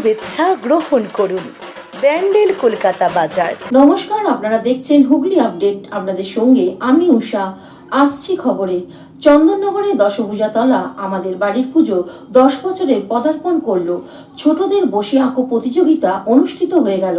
শুভেচ্ছা গ্রহণ করুন। ব্যান্ডেল কলকাতা বাজার। নমস্কার, আপনারা দেখছেন হুগলি আপডেট। আপনাদের সঙ্গে আমি উষা। আসছি খবরে। চন্দননগরে দশভুজাতলা আমাদের বাড়ির পুজো 10 বছরের পদার্পণ করলো। ছোটদের বসে আঁকো প্রতিযোগিতা অনুষ্ঠিত হয়ে গেল।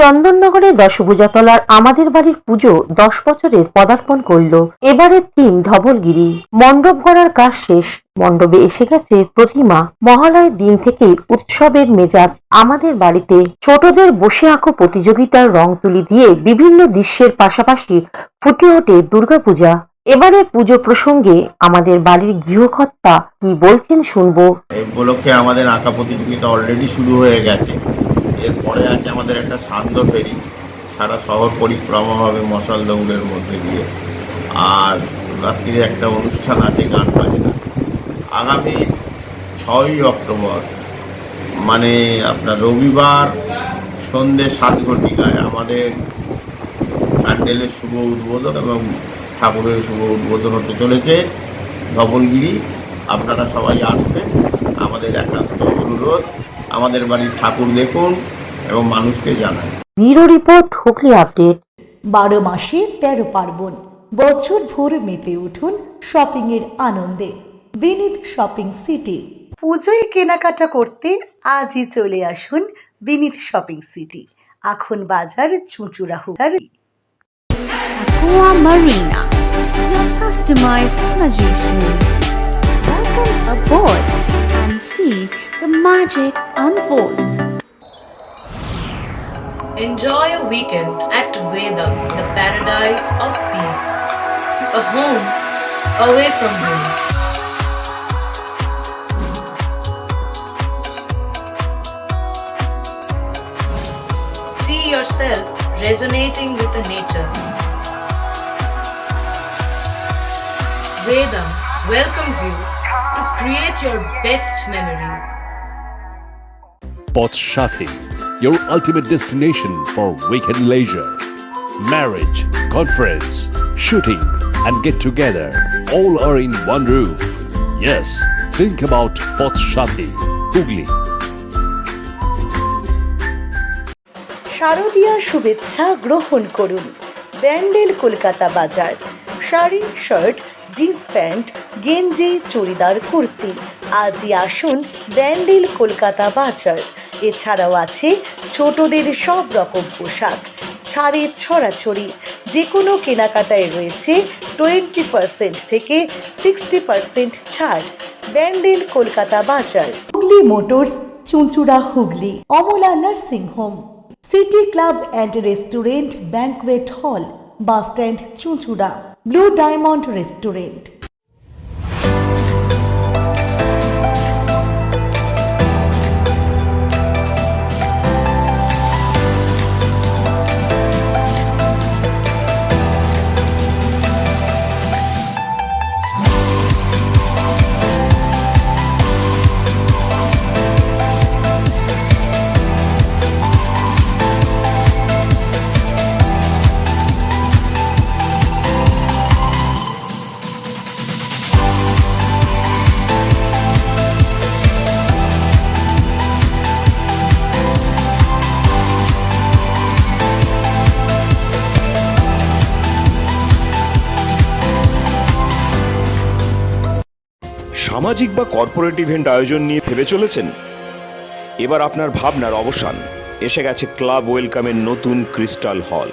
চন্দননগরে দশভুজাতলার আমাদের বাড়ির পুজো 10 বছরের পদার্পণ করলো। এবারের থিম ধবলগিরি। মণ্ডপ গড়ার কাজ শেষ। মণ্ডপে এসে গেছে প্রতিমা। মহালয়ের দিন থেকে উৎসবের মেজাজ আমাদের বাড়িতে। ছোটদের বসে আঁকো প্রতিযোগিতার রং তুলি দিয়ে বিভিন্ন দৃশ্যের পাশাপাশি ফুটে ওঠে দুর্গাপূজা। এবারে পুজো প্রসঙ্গে আমাদের বাড়ির গৃহকর্তা কি বলছেন শুনবো। এই উপলক্ষে আমাদের আঁকা প্রতিযোগিতা অলরেডি শুরু হয়ে গেছে। এরপরে আছে আমাদের একটা সান্ধ্য ফেরি, সারা শহর পরিক্রমা হবে মশাল দৌড়ের মধ্যে দিয়ে। আর রাত্রিরে একটা অনুষ্ঠান আছে গান বাজনা। আগামী 6ই অক্টোবর মানে আপনার রবিবার সন্ধ্যে 7 ঘটিকায় আমাদের প্যান্ডেলের শুভ উদ্বোধন এবং ঠাকুরের শুভ উদ্বোধন হতে চলেছে ধবলগিরি। আপনারা সবাই আসবেন। আমাদের একান্ত অনুরোধ, আমাদের বাড়ির ঠাকুর দেখুন এবং মানুষকে জানান। Bureau report, Hooghly update. 12 মাসে 13 পার্বণ, বছর ভোর মেতে উঠুন শপিং এর আনন্দে। বিনীত শপিং সিটি। পুজোয় কেনাকাটা করতে আজই চলে আসুন বিনীত শপিং সিটি, এখন বাজার চুঁচুড়াহুড়ি। Aqua Marina, your customized magician. Welcome aboard and see the magic unfold. Enjoy a weekend at Vedam, the paradise of peace. A home away from home. See yourself resonating with the nature. Vedam welcomes you to create your best memories. Potshati, your ultimate destination for weekend leisure. Marriage, conference, shooting, and get together all are in one roof. Yes, think about Potshati, Hugli. শারদীয়া শুভেচ্ছা গ্রহণ করুন। ব্যান্ডেল কলকাতা বাজার। Sari, shirt, jeans pant, গেঞ্জি, চুড়িদার, কুর্তি। আজই আসুন ব্যান্ডেল কলকাতা বাজার। এছাড়াও আছে ছোটদের সব রকম পোশাক। ছাড়ের ছড়াছড়ি। যে কোনো কেনাকাটায় রয়েছে 20% থেকে 60% ছাড়। ব্যান্ডেল কলকাতা বাজার। Hooghly motors, Chuchura Hooghly. Amala nursing home, city club and restaurant, banquet হল, বাস স্ট্যান্ড চুঁচুড়া। Blue diamond restaurant. সামাজিক বা কর্পোরেট ইভেন্ট আয়োজন নিয়ে ভেবে চলেছেন? এবার আপনার ভাবনার অবসান। এসে গেছে ক্লাব ওয়েলকামের নতুন ক্রিস্টাল হল।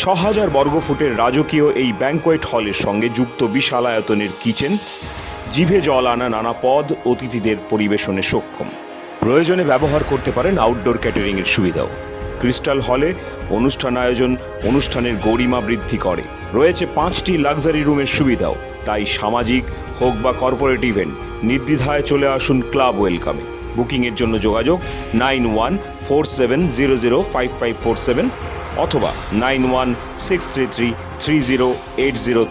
6000 বর্গফুটের রাজকীয় এই ব্যাংকোয়েট হলের সঙ্গে যুক্ত বিশাল আয়তনের কিচেন, জিভে জল আনা নানা পদ অতিথিদের পরিবেশনে সক্ষম। প্রয়োজনে ব্যবহার করতে পারেন আউটডোর ক্যাটারিংয়ের সুবিধাও। ক্রিস্টাল হলে অনুষ্ঠান আয়োজন অনুষ্ঠানের গরিমা বৃদ্ধি করে। রয়েছে 5টি লাক্সারি রুমের সুবিধাও। তাই সামাজিক হোক বা কর্পোরেট ইভেন্ট, নির্দ্বিধায় চলে আসুন ক্লাব ওয়েলকামে। বুকিংয়ের জন্য যোগাযোগ 9147005547 অথবা 9163333080।